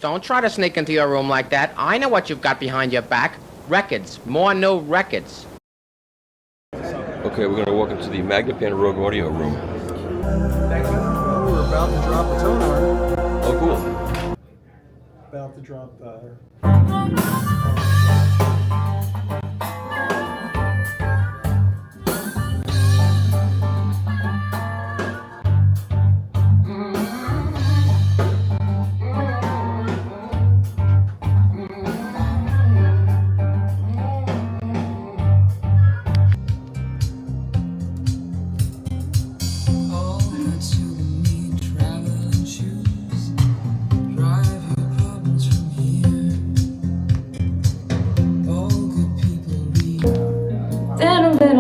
Don't try to sneak into your room like that. I know what you've got behind your back. Records. More new records. Okay, we're going to walk into the Magnapan Rogue Audio room. Thank you. Well, we're about to drop the tone arm. Oh, cool. About to drop the...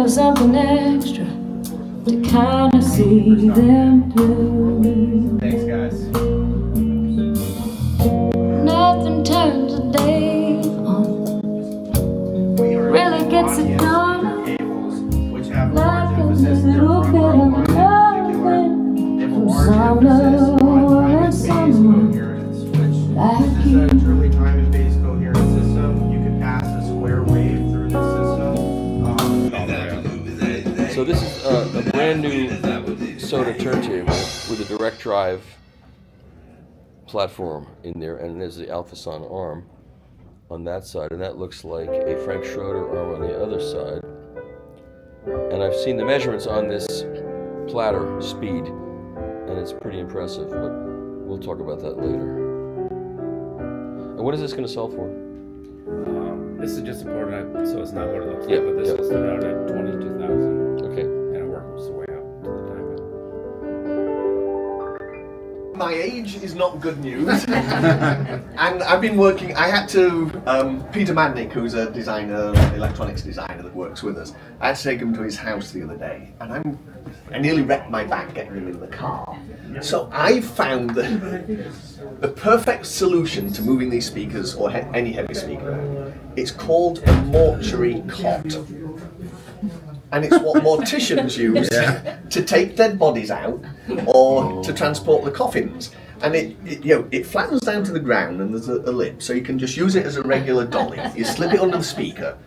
Something extra to kind of see them do. Thanks, guys. Nothing turns a day on, really gets it done. Like a little bit of loving from someone and someone like you. Truly time and phase coherent system. You can pass a square wave through the system. So this is a brand new Soda turntable with a direct drive platform in there, and there's the Alphason arm on that side, and that looks like a Frank Schroeder arm on the other side. And I've seen the measurements on this platter speed, and it's pretty impressive, but we'll talk about that later. And what is this going to sell for? This is just a prototype, so it's not what it looks like, but this will start out at $22,000. Okay. And it works its way up to the diamond. My age is not good news. And I've been working, I had to, Peter Madnick, who's a designer, electronics designer that works with us, I had to take him to his house the other day, and I nearly wrecked my back getting him in the car. So I found the perfect solution to moving these speakers, or any heavy speaker. It's called a mortuary cot. And it's what morticians use to take dead bodies out or to transport the coffins. And it flattens down to the ground, and there's a lip, so you can just use it as a regular dolly. You slip it under the speaker,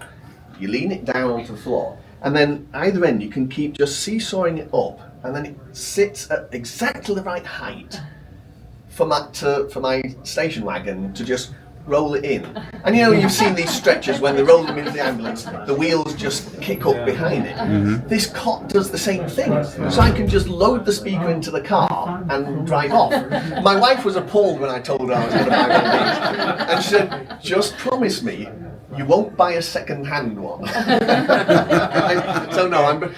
you lean it down onto the floor, and then either end you can keep just seesawing it up, and then it sits at exactly the right height for my station wagon to just roll it in. And you've seen these stretchers when they roll them into the ambulance, the wheels just kick up behind it. Mm-hmm. This cot does the same thing. So I can just load the speaker into the car and drive off. My wife was appalled when I told her I was going to buy one of these. And she said, just promise me you won't buy a second-hand one. So no,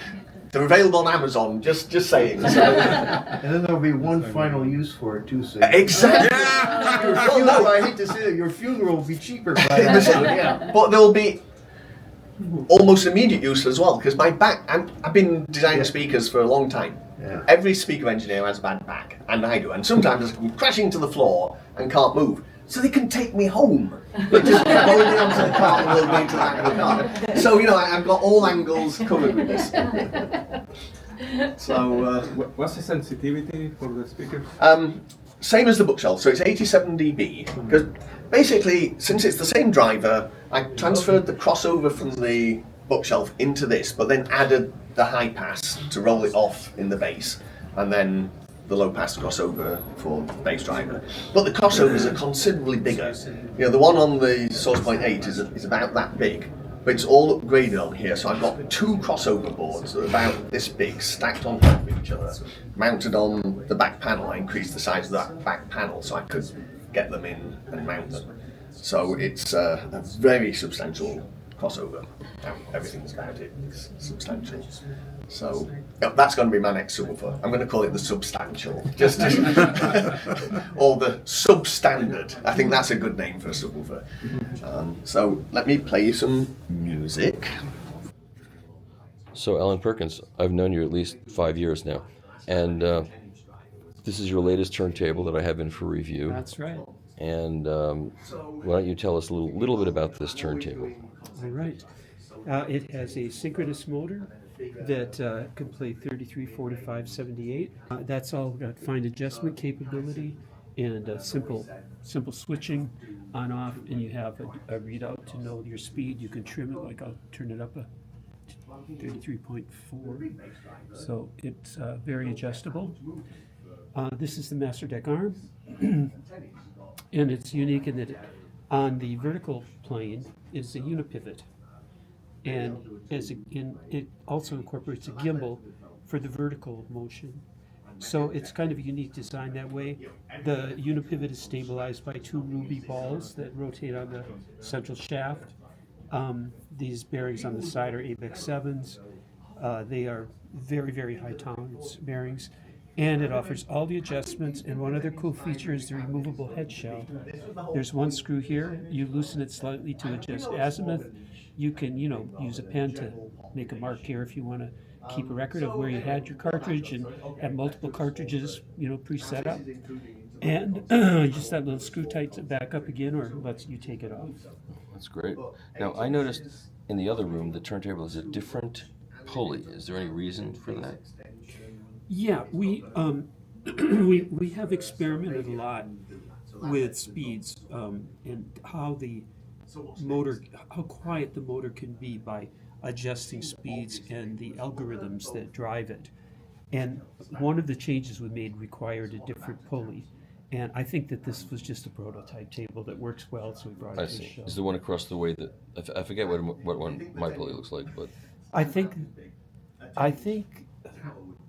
they're available on Amazon, just saying. So. And then there'll be one final use for it too. So exactly. Well, no, I hate to say it, your funeral will be cheaper by that. So, yeah. But there'll be almost immediate use as well, because my back, I've been designing speakers for a long time. Yeah. Every speaker engineer has a bad back, and I do. And sometimes I'm crashing to the floor and can't move. So they can take me home. But just load me onto the car and load me into the back of the car. So, I've got all angles covered with this. So, what's the sensitivity for the speakers? Same as the bookshelf, so it's 87 dB. Because basically, since it's the same driver, I transferred the crossover from the bookshelf into this, but then added the high pass to roll it off in the bass, and then the low pass crossover for the bass driver. But the crossovers are considerably bigger. The one on the Source Point 8 is about that big, but it's all upgraded on here. So I've got two crossover boards that are about this big, stacked on top of each other, mounted on the back panel. I increased the size of that back panel so I could get them in and mount them. So it's a very substantial crossover. Everything's about it is substantial. So that's going to be my next subwoofer. I'm going to call it the substantial, or the substandard. I think that's a good name for a subwoofer. So let me play you some music. So Alan Perkins, I've known you at least 5 years now, and this is your latest turntable that I have in for review. That's right. And why don't you tell us a little bit about this turntable? All right. It has a synchronous motor that can play 33, 45, 78. That's all got fine adjustment capability. and simple switching on off, and you have a readout to know your speed. You can trim it, like I'll turn it up a 33.4, so it's very adjustable. This is the master deck arm, and it's unique in that on the vertical plane is a unipivot, and it also incorporates a gimbal for the vertical motion. So it's kind of a unique design that way. The unipivot is stabilized by two ruby balls that rotate on the central shaft. These bearings on the side are ABEX 7s. They are very, very high tolerance bearings. And it offers all the adjustments, and one other cool feature is the removable head shell. There's one screw here. You loosen it slightly to adjust azimuth. You can, use a pen to make a mark here if you want to keep a record of where you had your cartridge and have multiple cartridges, pre-set up. And just that little screw tightens it back up again, or lets you take it off. That's great. Now, I noticed in the other room, the turntable is a different pulley. Is there any reason for that? Yeah, we we have experimented a lot with speeds and how quiet the motor can be by adjusting speeds and the algorithms that drive it. And one of the changes we made required a different pulley. And I think that this was just a prototype table that works well, so we brought it to the show. Is the one across the way that I forget what one my pulley looks like, but I think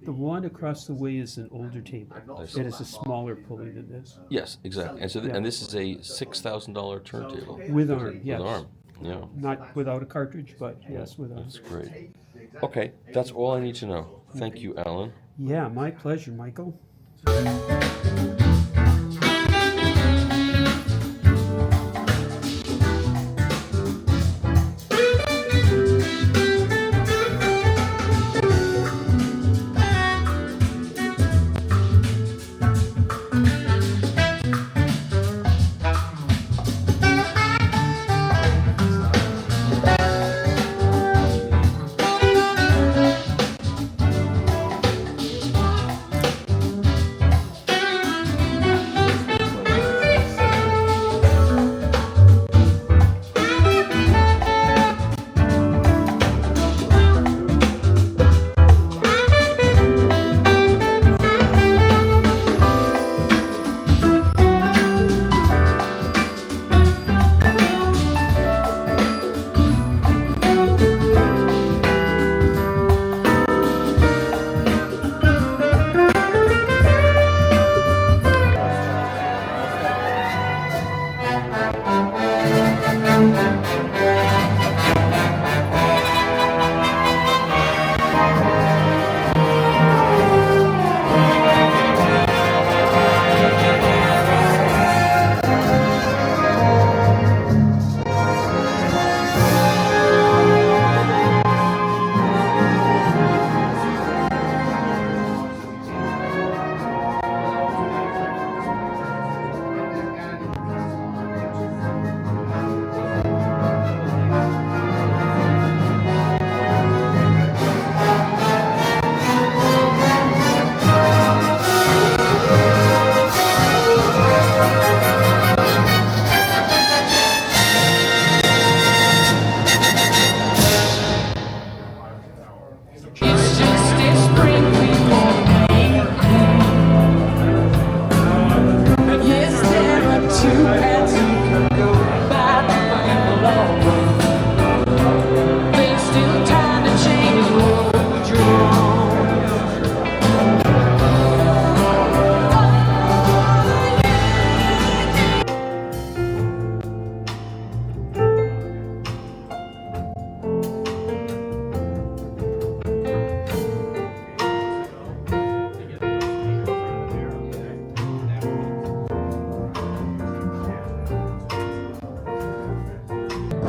the one across the way is an older table. It is a smaller pulley than this. yes, exactly. And so and this is a $6,000 turntable With arm, yes. with arm. Yeah, Not without a cartridge, but yes, with arm. that's great. Okay, that's all I need to know. Thank you, Alan. Yeah, my pleasure, Michael.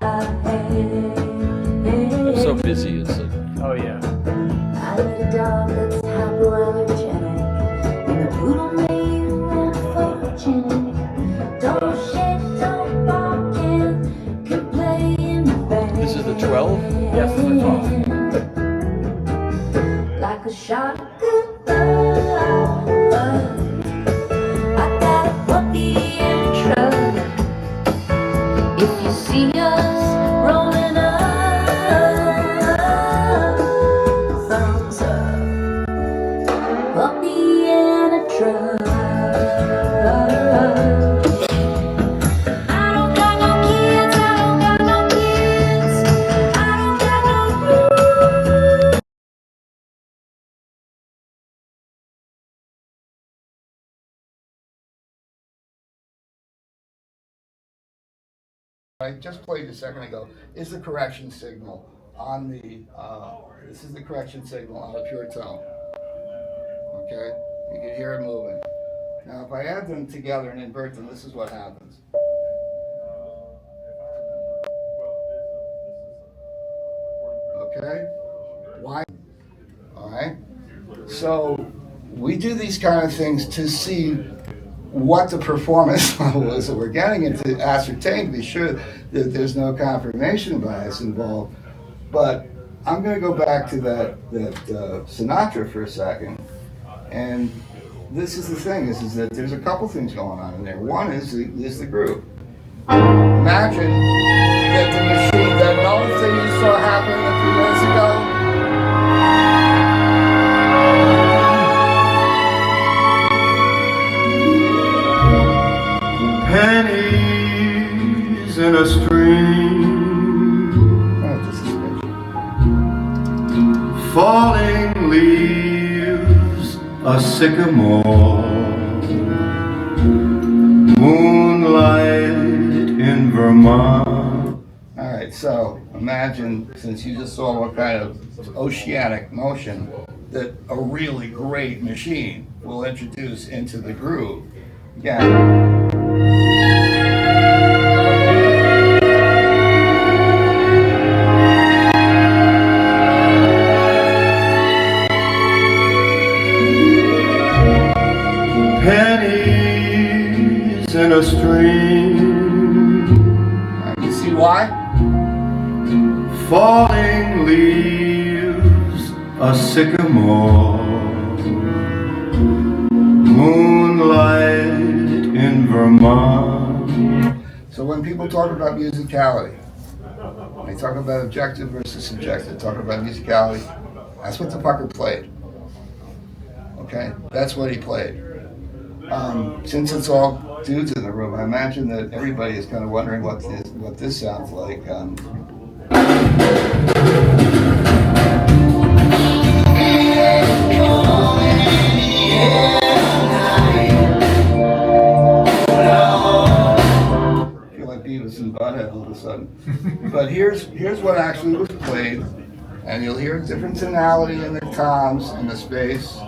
I'm so busy. It's like, Oh yeah. I met a dog that's hypoallergenic, and the poodle made him photogenic. Don't shake, don't bark, and can play in the band. this is the 12? Yes, this is the 12. Like a shot of good love. I got a If you see us rolling up, thumbs up, puppy and a truck. I don't got no kids, I don't got no kids, I don't got no I just played a second ago is the correction signal on the, this is the correction signal on a pure tone. Okay? You can hear it moving. Now if I add them together and invert them, this is what happens. Okay? Why? Alright? So we do these kind of things to see what the performance level is that we're getting and to ascertain to be sure that there's no confirmation bias involved. But I'm going to go back to that Sinatra for a second. And this is the thing, is that there's a couple things going on in there. One is the groove. Imagine that the machine, that known thing you saw happening a few minutes ago, Pennies in a stream, falling leaves, a sycamore, moonlight in Vermont. All right, so imagine, since you just saw what kind of oceanic motion that a really great machine will introduce into the groove. Yeah. Pennies in a stream, You see why? falling leaves, a sycamore, moonlight in Vermont. So when people talk about musicality, they talk about objective versus subjective, talk about musicality, that's what the Pucker played. Okay? That's what he played. Since it's all dudes in the room, I imagine that everybody is kind of wondering what this sounds like. I feel like Beavis and Butthead all of a sudden. But here's what actually was played, and you'll hear a different tonality in the toms and the space.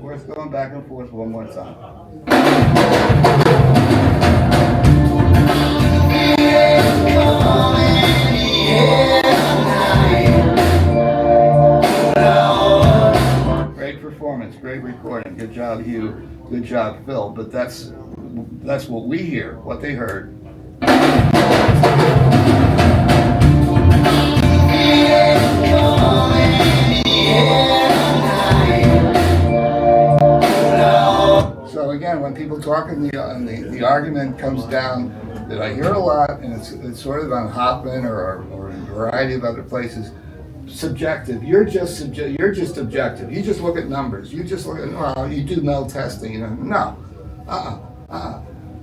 Worth going back and forth one more time. Great performance, great recording. Good job, Hugh. Good job, Phil. But that's what we hear, what they heard. So again, when people talk and the argument comes down that I hear a lot, and it's sort of on Hopman or a variety of other places, subjective. You're just objective. You just look at numbers. You just look at, well, you do meld testing. You know, no.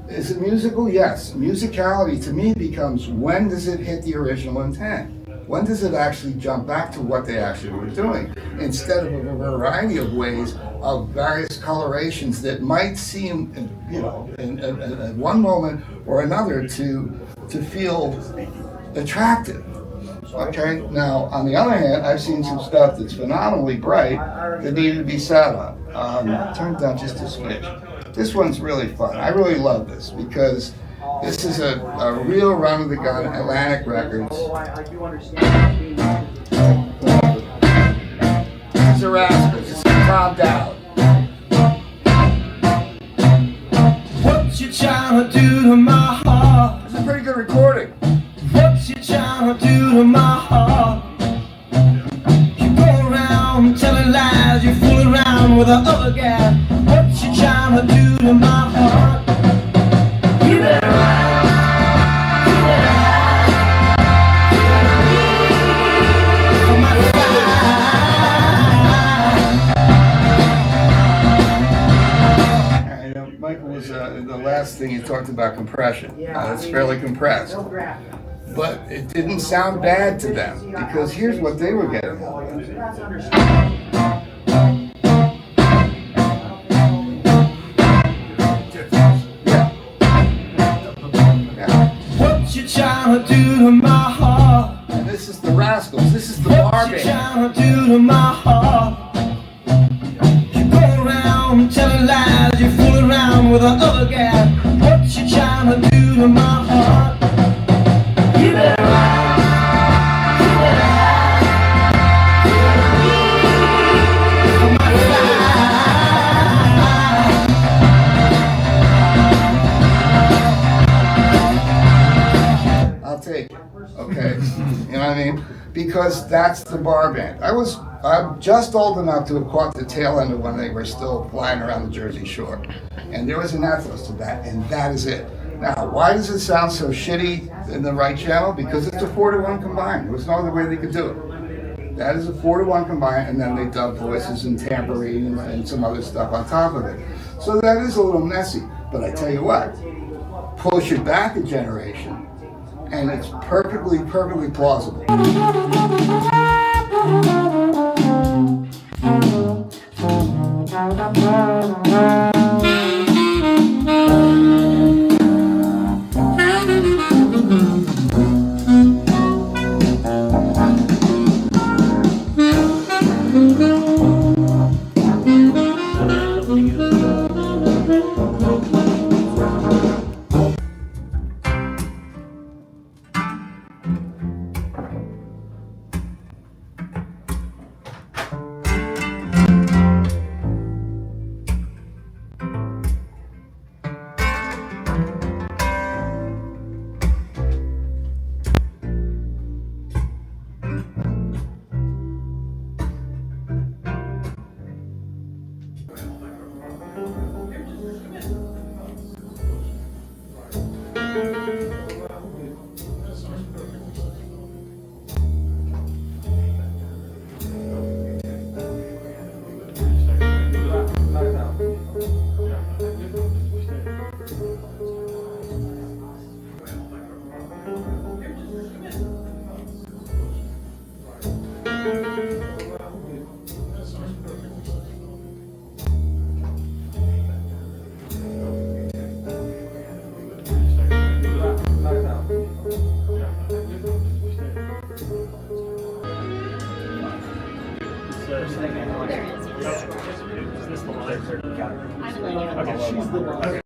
Is it musical? Yes. Musicality to me becomes, when does it hit the original intent? When does it actually jump back to what they actually were doing? Instead of a variety of ways of various colorations that might seem, you know, in one moment or another to feel attractive. Okay, now on the other hand, I've seen some stuff that's phenomenally bright that needed to be sat on. Turn it down just a smidge. This one's really fun. I really love this because this is a real run-of-the-gun Atlantic Records. This is Erasmus. This is Tom Dowd. What you trying to do to my heart? It's a pretty good recording. What you trying to do to my heart? with the other guy. What you trying to do to my heart? You better run, you better hide, you better leave from my I know Michael was the last thing he talked about compression. It's fairly compressed. But it didn't sound bad to them because here's what they were getting. What you trying to do to my heart? And this is the Rascals. This is the bar What you band. trying to do to my heart? You go around telling lies, you fool around with the other guy. What you trying to do to my heart? You better run, you better hide, you better leave from my side. I'll take it. Okay, you know what I mean? Because that's the bar band. I'm just old enough to have caught the tail end of when they were still flying around the Jersey Shore. And there was an ethos to that, and that is it. Now, why does it sound so shitty in the right channel? Because it's a 4-to-1 combined. There was no other way they could do it. That is a 4-to-1 combined, and then they dub voices and tambourine and some other stuff on top of it. So that is a little messy. But I tell you what, push it back a generation, and it's perfectly plausible.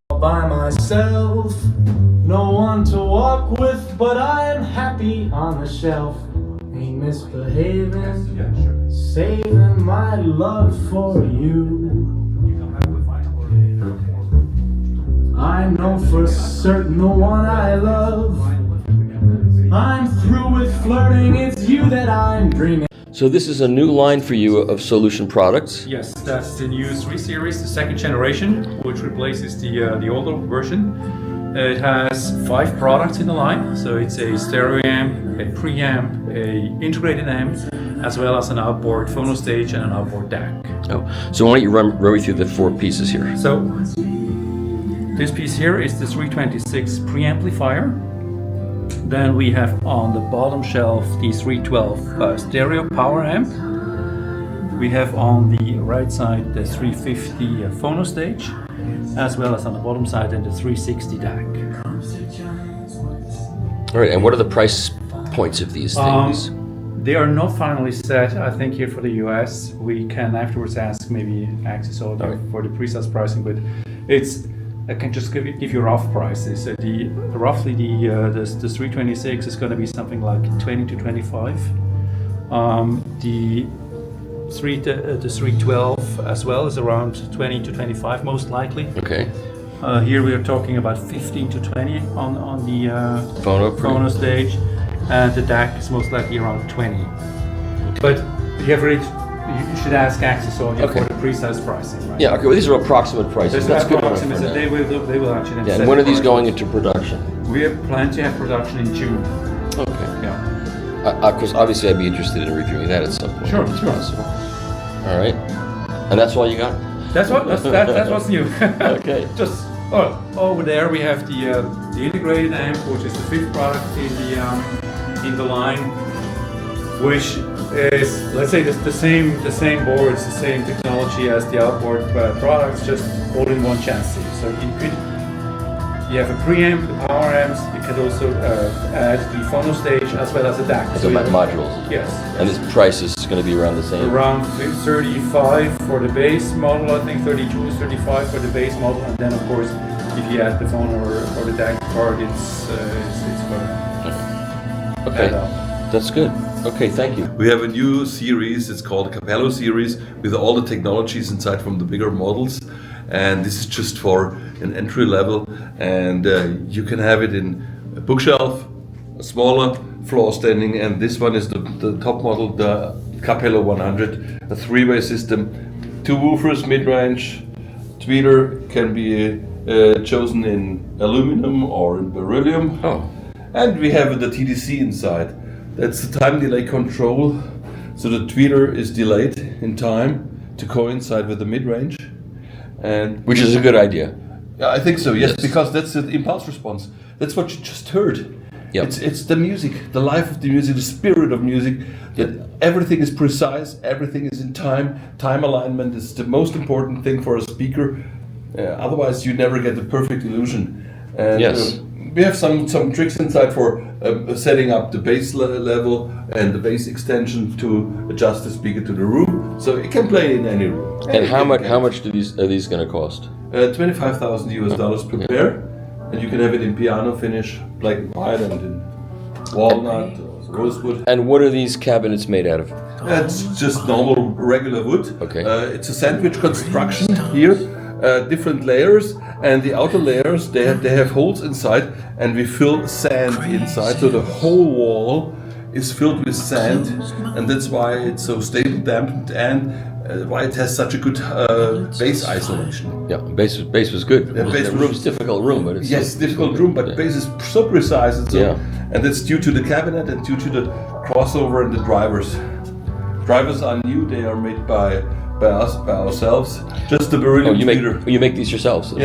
By myself, no one to walk with, but I'm happy on the shelf. Ain't misbehaving, saving my love for you. I know for certain the one I love. I'm through with flirting, it's you that I'm dreaming. So this is a new line for you of Soulution products. Yes, that's the new 3 series, the second generation, which replaces the older version. It has 5 products in the line, so it's a stereo amp, a preamp, a integrated amp, as well as an outboard phono stage and an outboard DAC. Oh, so why don't you run me through the 4 pieces here? So this piece here is the 326 preamplifier. Then we have on the bottom shelf the 312 stereo power amp. We have on the right side the 350 phono stage, as well as on the bottom side then the 360 DAC. All right, and what are the price points of these things? They are not finally set. I think here for the US, we can afterwards ask maybe Axis Audio for the pre-sales pricing, but I can just give you rough prices. Roughly the 326 is going to be something like 20 to 25. The 312 as well is around 20 to 25 most likely. Okay. Here we are talking about 15 to 20 on the phono stage, and the DAC is most likely around 20. But you have you should ask Access Audio Okay. for the precise pricing, right? Yeah, okay, well, these are approximate prices. There's That's good enough for approximate, now. they will actually then Yeah, set and when the are these price. going into production? We have planned to have production in June. Okay. Yeah. Because obviously I'd be interested in reviewing that at some point. Sure, if it's sure. possible. All right. And that's all you got? That's what's new. Okay. Just over there we have the integrated amp, which is the fifth product in the line, which is, let's say, the same boards, the same technology as the outboard products, just all in one chassis. So you have a preamp, the power amps. You can also add the phono stage as well as a DAC. So modules. Yes. And this price is going to be around the same? Around 35 for the base model, I think 32, 35 for the base model, and then of course, if you add the phone or the DAC card, it's going Okay, that's good. Okay, thank you. We have a new series, it's called the Capello series, with all the technologies inside from the bigger models. And this is just for an entry level, and you can have it in a bookshelf, a smaller floor standing, and this one is the top model, the Capello 100, a three-way system, two woofers, mid-range, tweeter can be chosen in aluminum or in beryllium. Oh. And we have the TDC inside. That's the time delay control, so the tweeter is delayed in time to coincide with the mid-range. And which is a good idea. Yeah, I think so. Yes, because that's the impulse response. That's what you just heard. Yep. It's the music, the life of the music, the spirit of music. That everything is precise, everything is in time. Time alignment is the most important thing for a speaker. Otherwise, you never get the perfect illusion. And, yes. We have some tricks inside for setting up the bass level and the bass extension to adjust the speaker to the room, so it can play in any room. And how much are these going to cost? $25,000 per pair, and you can have it in piano finish, black and white, and in walnut, rosewood. And what are these cabinets made out of? It's just normal, regular wood. Okay. It's a sandwich construction here. Different layers, and the outer layers they have holes inside, and we fill sand inside, so the whole wall is filled with sand, and that's why it's so stable, dampened, and why it has such a good bass isolation. Yeah, bass was good. Yeah, bass the room's difficult room, but it's difficult room, but bass is so precise, and so, and that's due to the cabinet and due to the crossover and the drivers. Drivers are new; they are made by us, by ourselves. Just the beryllium tweeter. You make these yourselves? So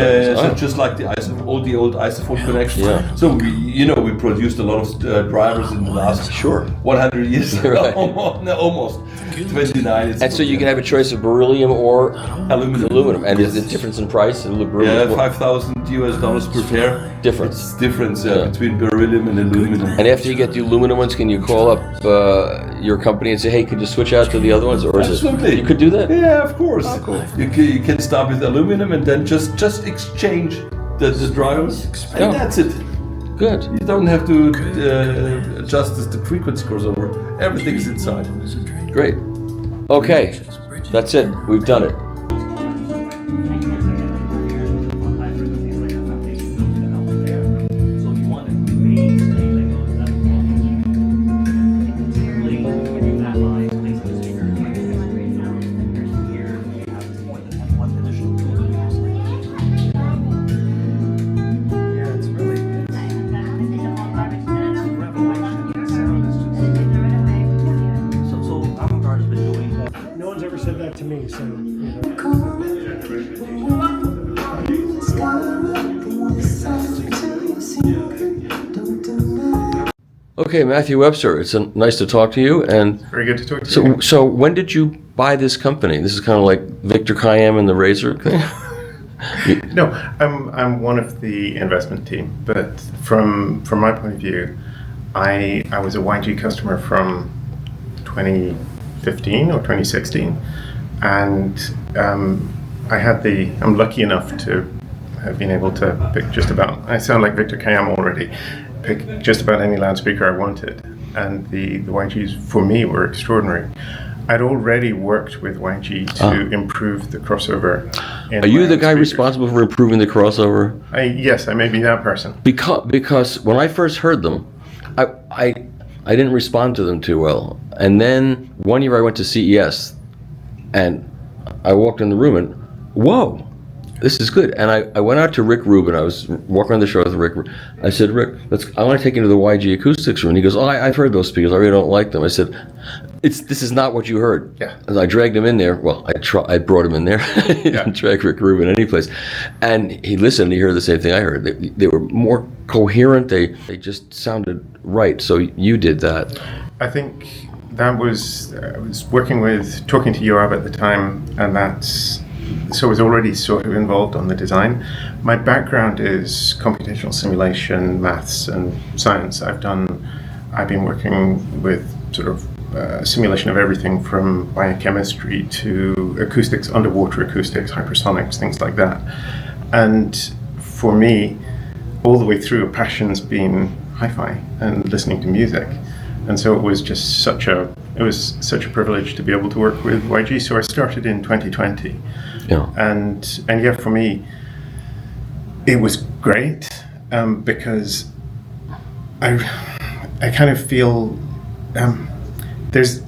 just like the old isophone connection. Yeah. So we produced a lot of drivers in the last 100 years. Right. almost 29. And so you can have a choice of beryllium or aluminum. And is the difference in price? Yeah, $5,000 per pair. Difference. It's difference between beryllium and aluminum. And after you get the aluminum ones, can you call up your company and say, hey, could you switch out to the other ones? Or Absolutely. You could do that? Yeah, of course. Oh, cool. You can start with aluminum and then just exchange the drivers, and that's it. Good. You don't have to adjust the frequency crossover. Everything's inside. Great. Okay, that's it. We've done it. To me, so Okay, Mathhew Webster, it's nice to talk to you. And very good to talk to you. So when did you buy this company? This is kind of like Victor Kassem and the Razor thing. No, I'm one of the investment team, but from my point of view, I was a YG customer from 2015 or 2016. And I'm lucky enough to have been able to pick just about, I sound like Victor Kassem already, pick just about any loudspeaker I wanted. And the YGs for me were extraordinary. I'd already worked with YG to improve the crossover. Are you the guy responsible for improving the crossover? Yes, I may be that person. Because when I first heard them, I didn't respond to them too well. And then one year I went to CES, And I walked in the room and, whoa, this is good. And I went out to Rick Rubin. I was walking around the show with Rick. I said, Rick, I want to take you to the YG Acoustics room. And he goes, oh, I've heard those speakers. I really don't like them. I said, this is not what you heard. Yeah. And I dragged him in there. Well, I brought him in there. I didn't drag Rick Rubin any place. And he listened. He heard the same thing I heard. They were more coherent. They just sounded right. So you did that. I think that was, I was talking to Yoav at the time, and so I was already sort of involved on the design. My background is computational simulation, maths, and science. I've been working with sort of simulation of everything from biochemistry to acoustics, underwater acoustics, hypersonics, things like that. And for me, all the way through, a passion's been hi-fi and listening to music. And so it was just such a privilege to be able to work with YG. So I started in 2020. Yeah. And yeah, for me, it was great because I kind of feel there's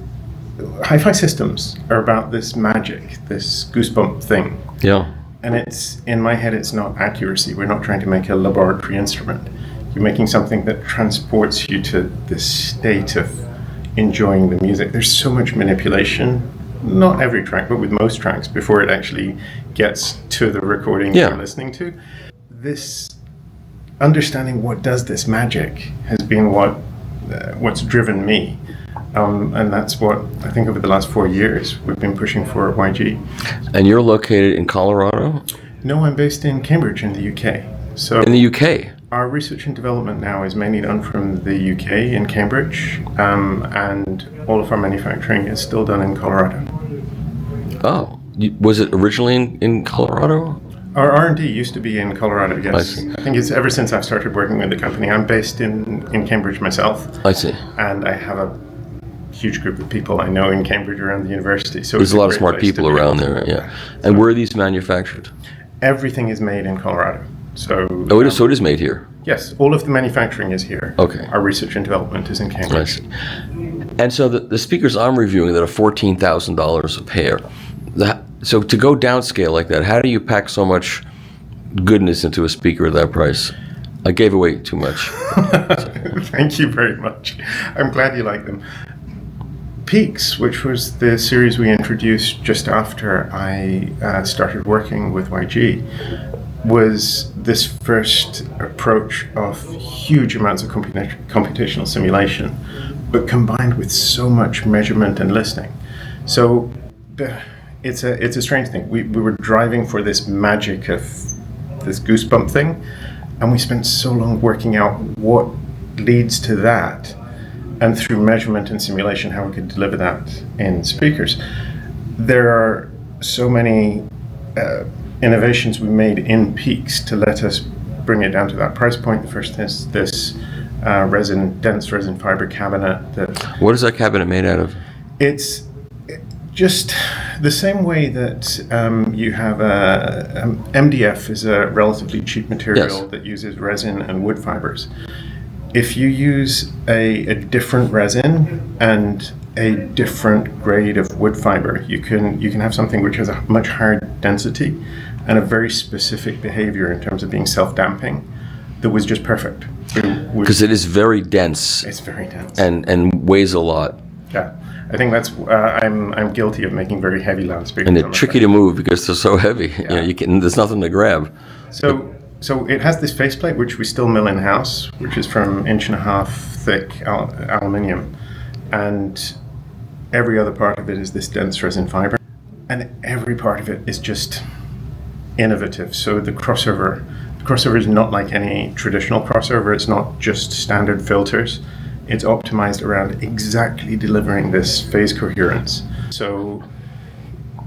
hi-fi systems are about this magic, this goosebump thing. Yeah. And it's, in my head, it's not accuracy. We're not trying to make a laboratory instrument. You're making something that transports you to this state of enjoying the music. There's so much manipulation, not every track, but with most tracks, before it actually gets to the recording you're listening to. This understanding what does this magic has been what's driven me. And that's what I think over the last 4 years we've been pushing for at YG. And you're located in Colorado? No, I'm based in Cambridge in the UK. So in the UK? Our research and development now is mainly done from the UK in Cambridge, and all of our manufacturing is still done in Colorado. Oh, was it originally in Colorado? Our R&D used to be in Colorado, yes. I think it's ever since I've started working with the company. I'm based in Cambridge myself. I see. And I have a huge group of people I know in Cambridge around the university. So there's a lot of smart people around there, yeah. And where are these manufactured? Everything is made in Colorado. So so it is made here? Yes, all of the manufacturing is here. Okay. Our research and development is in Cambridge. I see. And so the speakers I'm reviewing that are $14,000 a pair, so to go downscale like that, how do you pack so much goodness into a speaker at that price? I gave away too much. Thank you very much. I'm glad you like them. Peaks, which was the series we introduced just after I started working with YG, was this first approach of huge amounts of computational simulation, but combined with so much measurement and listening. So it's a strange thing. We were driving for this magic of this goosebump thing, and we spent so long working out what leads to that, and through measurement and simulation, how we could deliver that in speakers. There are so many innovations we made in Peaks to let us bring it down to that price point. The first is this dense resin fiber cabinet. What is that cabinet made out of? It's just the same way that you have MDF is a relatively cheap material that uses resin and wood fibers. If you use a different resin and a different grade of wood fiber, you can have something which has a much higher density and a very specific behavior in terms of being self-damping that was just perfect. Because it is very dense. It's very dense. And weighs a lot. Yeah. I think that's, I'm guilty of making very heavy loudspeakers. And they're tricky to move because they're so heavy. Yeah. There's nothing to grab. So it has this faceplate, which we still mill in-house, which is from 1.5" thick aluminium. And every other part of it is this dense resin fiber. And every part of it is just innovative. So the crossover is not like any traditional crossover. It's not just standard filters. It's optimized around exactly delivering this phase coherence. So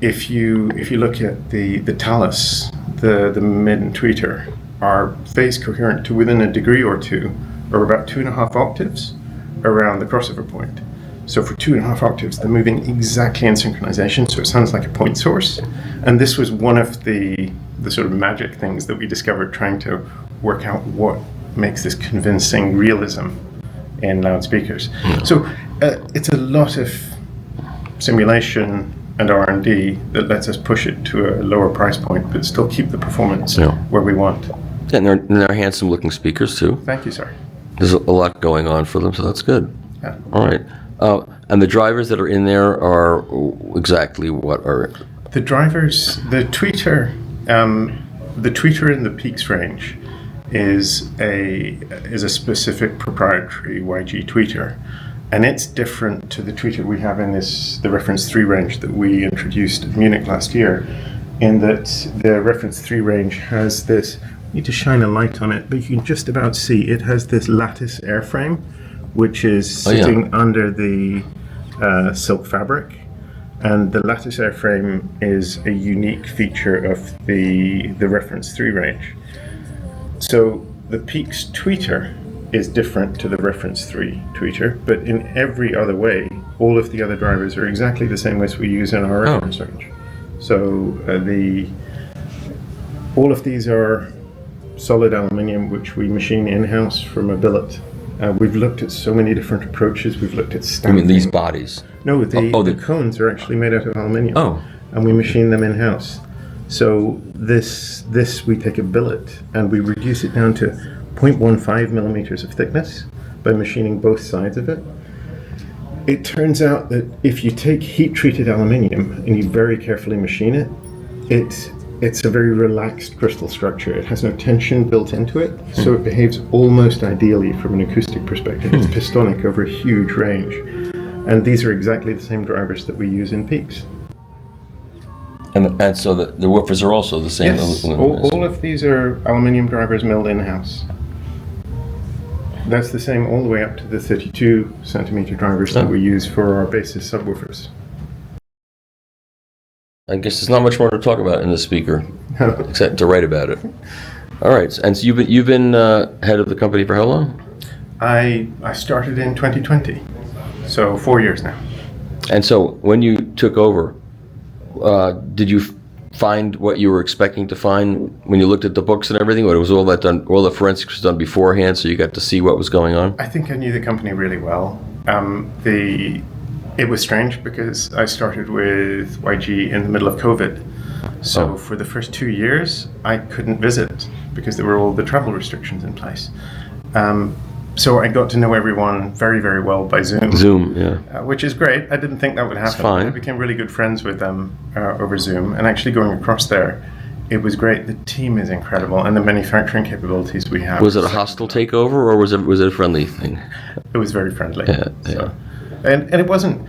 if you look at the talus, the mid and tweeter are phase coherent to within a degree or two, or about 2.5 octaves around the crossover point. So for 2.5 octaves, they're moving exactly in synchronization, so it sounds like a point source. And this was one of the sort of magic things that we discovered trying to work out what makes this convincing realism in loudspeakers. So it's a lot of simulation and R&D that lets us push it to a lower price point, but still keep the performance where we want. Yeah, and they're handsome-looking speakers too. Thank you, sir. There's a lot going on for them, so that's good. Yeah. All right. And the drivers that are in there are exactly what are? The drivers, the tweeter in the Peaks range is a specific proprietary YG tweeter, and it's different to the tweeter we have in the reference 3 range that we introduced at Munich last year, in that the reference 3 range has this, I need to shine a light on it, but you can just about see it has this lattice airframe, which is sitting under the silk fabric. And the lattice airframe is a unique feature of the reference 3 range. So the Peaks tweeter is different to the reference 3 tweeter, but in every other way, all of the other drivers are exactly the same as we use in our reference range. So all of these are solid aluminium, which we machine in-house from a billet. We've looked at so many different approaches. We've looked at stamping. You mean these bodies? No, the cones are actually made out of aluminium. Oh. And we machine them in-house. So this we take a billet and we reduce it down to 0.15 millimeters of thickness by machining both sides of it. It turns out that if you take heat-treated aluminium and you very carefully machine it, it's a very relaxed crystal structure. It has no tension built into it, so it behaves almost ideally from an acoustic perspective. It's pistonic over a huge range. And these are exactly the same drivers that we use in Peaks. And so the woofers are also the same? Yes, all of these are aluminium drivers milled in-house. That's the same all the way up to the 32 centimeter drivers that we use for our basis subwoofers. I guess there's not much more to talk about in the speaker, except to write about it. All right, and so you've been head of the company for how long? I started in 2020, so 4 years now. And so when you took over, did you find what you were expecting to find when you looked at the books and everything, or was all that done, all the forensics was done beforehand, so you got to see what was going on? I think I knew the company really well. It was strange because I started with YG in the middle of COVID. So for the first 2 years, I couldn't visit because there were all the travel restrictions in place. So I got to know everyone very, very well by Zoom. Zoom, yeah. Which is great. I didn't think that would happen. It's fine. I became really good friends with them over Zoom. And actually going across there, it was great. The team is incredible, and the manufacturing capabilities we have. Was it a hostile takeover, or was it a friendly thing? It was very friendly. Yeah. So, and it wasn't.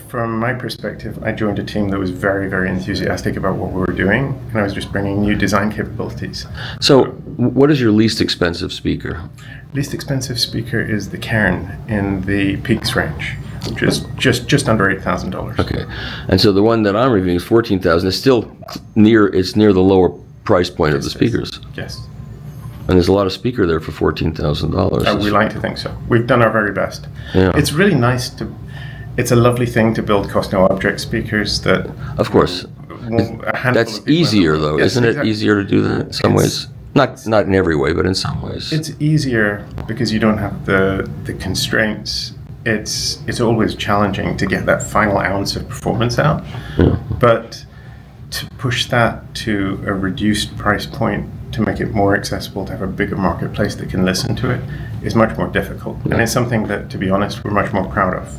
From my perspective, I joined a team that was very, very enthusiastic about what we were doing, and I was just bringing new design capabilities. So, what is your least expensive speaker? Least expensive speaker is the Cairn in the Peaks range, which is just under $8,000. Okay, and so the one that I'm reviewing is $14,000. It's still near the lower price point of the speakers. Yes. And there's a lot of speaker there for $14,000. We like to think so. We've done our very best. Yeah. It's really nice to. It's a lovely thing to build cost no object speakers that. Of course. That's easier though, yes, isn't it? Easier to do that in some ways. Not in every way, but in some ways. It's easier because you don't have the constraints. It's always challenging to get that final ounce of performance out. Yeah. But to push that to a reduced price point, to make it more accessible, to have a bigger marketplace that can listen to it, is much more difficult. Yeah. And it's something that, to be honest, we're much more proud of.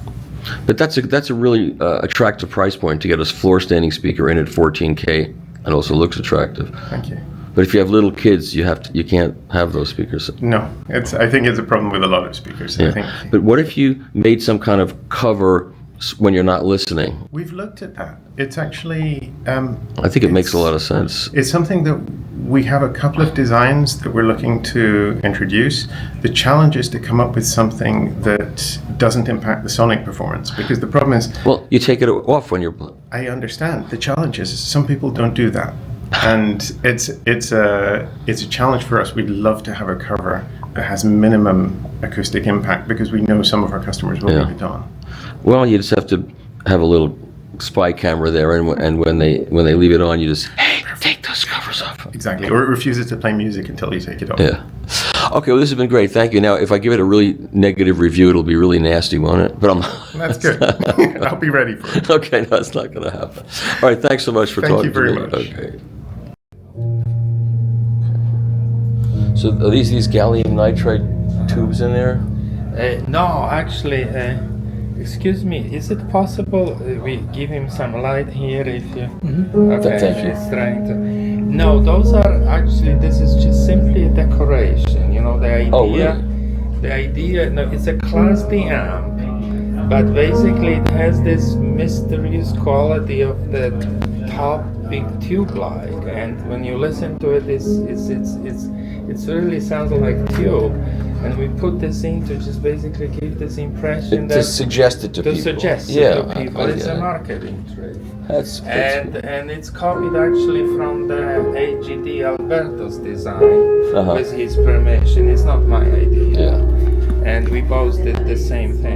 But that's a really attractive price point to get a floor standing speaker in at 14K, and also looks attractive. Thank you. But if you have little kids, you can't have those speakers. No, I think it's a problem with a lot of speakers. Yeah. I think. But what if you made some kind of cover when you're not listening? We've looked at that. It's actually. I think it makes a lot of sense. It's something that we have a couple of designs that we're looking to introduce. The challenge is to come up with something that doesn't impact the sonic performance, because the problem is. Well, you take it off when you're. I understand. The challenge is some people don't do that, and it's a challenge for us. We'd love to have a cover that has minimum acoustic impact, because we know some of our customers will leave it on. Well, you just have to have a little spy camera there, and when they leave it on, you just, hey, take those covers off. Exactly, or it refuses to play music until you take it off. Yeah. Okay, well, this has been great. Thank you. Now, if I give it a really negative review, it'll be really nasty, won't it? But That's good. I'll be ready for it. Okay, no, it's not going to happen. All right, thanks so much for Thank talking you very to me. much. Okay. So are these gallium nitride tubes in there? No, actually, excuse me, is it possible we give him some light here if you... Okay, Thank you. she's trying to... No, those are actually, this is just simply a decoration, you know, the idea... Oh, really? The idea, no, it's a Class D amp, but basically it has this mysterious quality of the top big tube-like, and when you listen to it, it really sounds like tube. And we put this in to just basically give this impression To suggest it to people. To suggest Yeah, it to people. It's a marketing trick. That's and it's copied actually from the AGD Alberto's design with his permission. It's not my idea. Yeah. And we both did the same thing.